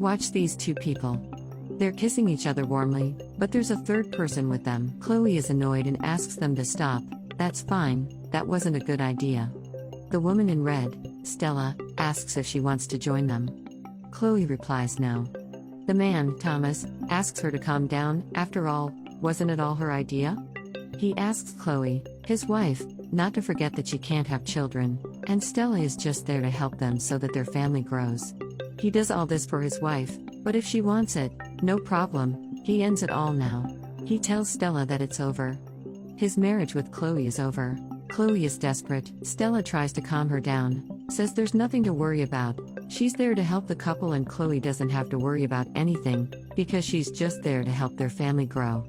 Watch these two people. They're kissing each other warmly, but there's a third person with them. Chloe is annoyed and asks them to stop. That's fine, that wasn't a good idea. The woman in red, Stella, asks if she wants to join them. Chloe replies no. The man, Thomas, asks her to calm down. After all, wasn't it all her idea? He asks Chloe, his wife, not to forget that she can't have children, and Stella is just there to help them so that their family grows. He does all this for his wife, but if she wants it, no problem, he ends it all now. He tells Stella that it's over. His marriage with Chloe is over. Chloe is desperate. Stella tries to calm her down, says there's nothing to worry about. She's there to help the couple and Chloe doesn't have to worry about anything, because she's just there to help their family grow.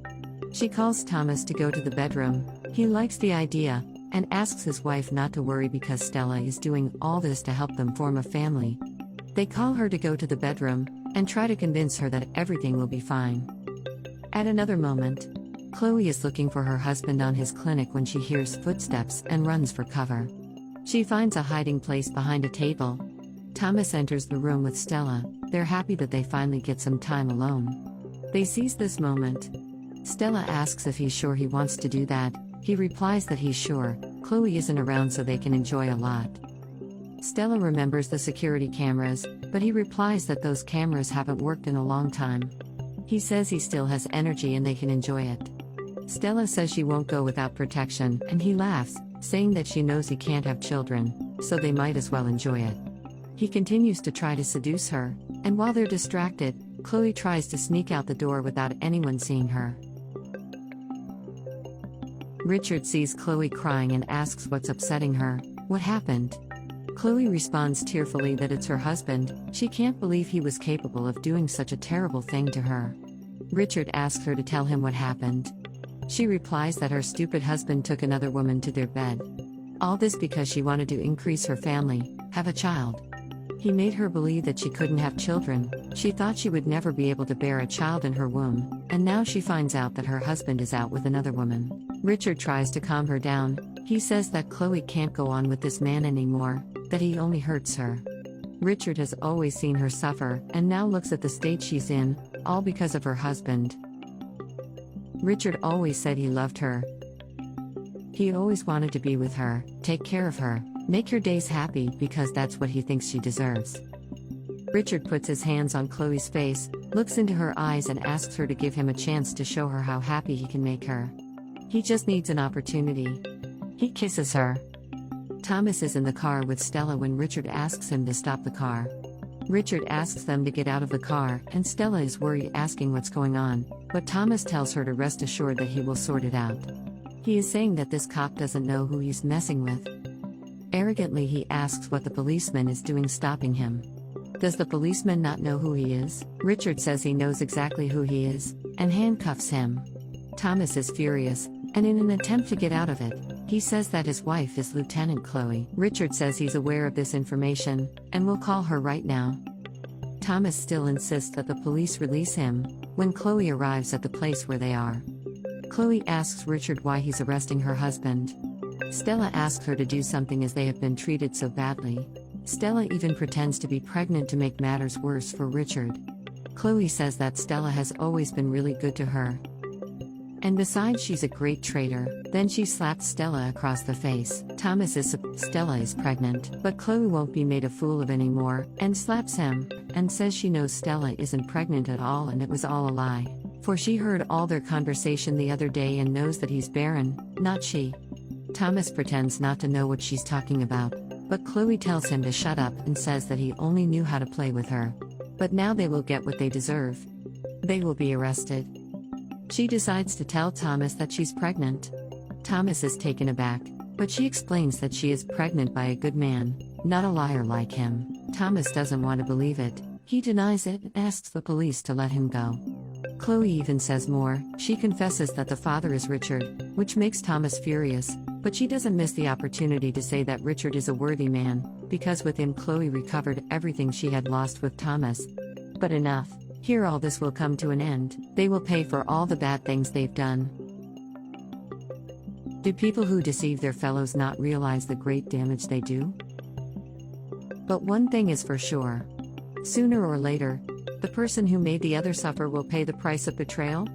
She calls Thomas to go to the bedroom. He likes the idea, and asks his wife not to worry because Stella is doing all this to help them form a family. They call her to go to the bedroom, and try to convince her that everything will be fine. At another moment, Chloe is looking for her husband on his clinic when she hears footsteps and runs for cover. She finds a hiding place behind a table. Thomas enters the room with Stella. They're happy that they finally get some time alone. They seize this moment. Stella asks if he's sure he wants to do that. He replies that he's sure. Chloe isn't around so they can enjoy a lot. Stella remembers the security cameras, but he replies that those cameras haven't worked in a long time. He says he still has energy and they can enjoy it. Stella says she won't go without protection, and he laughs, saying that she knows he can't have children, so they might as well enjoy it. He continues to try to seduce her, and while they're distracted, Chloe tries to sneak out the door without anyone seeing her. Richard sees Chloe crying and asks what's upsetting her. What happened? Chloe responds tearfully that it's her husband. She can't believe he was capable of doing such a terrible thing to her. Richard asks her to tell him what happened. She replies that her stupid husband took another woman to their bed. All this because she wanted to increase her family, have a child. He made her believe that she couldn't have children. She thought she would never be able to bear a child in her womb, and now she finds out that her husband is out with another woman. Richard tries to calm her down. He says that Chloe can't go on with this man anymore, that he only hurts her. Richard has always seen her suffer, and now looks at the state she's in, all because of her husband. Richard always said he loved her. He always wanted to be with her, take care of her, make her days happy because that's what he thinks she deserves. Richard puts his hands on Chloe's face, looks into her eyes and asks her to give him a chance to show her how happy he can make her. He just needs an opportunity. He kisses her. Thomas is in the car with Stella when Richard asks him to stop the car. Richard asks them to get out of the car, and Stella is worried asking what's going on, but Thomas tells her to rest assured that he will sort it out. He is saying that this cop doesn't know who he's messing with. Arrogantly he asks what the policeman is doing stopping him. Does the policeman not know who he is? Richard says he knows exactly who he is, and handcuffs him. Thomas is furious, and in an attempt to get out of it, he says that his wife is Lieutenant Chloe. Richard says he's aware of this information, and will call her right now. Thomas still insists that the police release him. When Chloe arrives at the place where they are, Chloe asks Richard why he's arresting her husband. Stella asks her to do something as they have been treated so badly. Stella even pretends to be pregnant to make matters worse for Richard. Chloe says that Stella has always been really good to her. And besides, she's a great traitor. Then she slaps Stella across the face. Thomas is Stella is pregnant, but Chloe won't be made a fool of anymore, and slaps him, and says she knows Stella isn't pregnant at all and it was all a lie. For she heard all their conversation the other day and knows that he's barren, not she. Thomas pretends not to know what she's talking about, but Chloe tells him to shut up and says that he only knew how to play with her. But now they will get what they deserve. They will be arrested. She decides to tell Thomas that she's pregnant. Thomas is taken aback, but she explains that she is pregnant by a good man, not a liar like him. Thomas doesn't want to believe it. He denies it and asks the police to let him go. Chloe even says more. She confesses that the father is Richard, which makes Thomas furious, but she doesn't miss the opportunity to say that Richard is a worthy man, because with him Chloe recovered everything she had lost with Thomas. But enough. Here all this will come to an end. They will pay for all the bad things they've done. Do people who deceive their fellows not realize the great damage they do? But one thing is for sure. Sooner or later, The person who made the other suffer will pay the price of betrayal?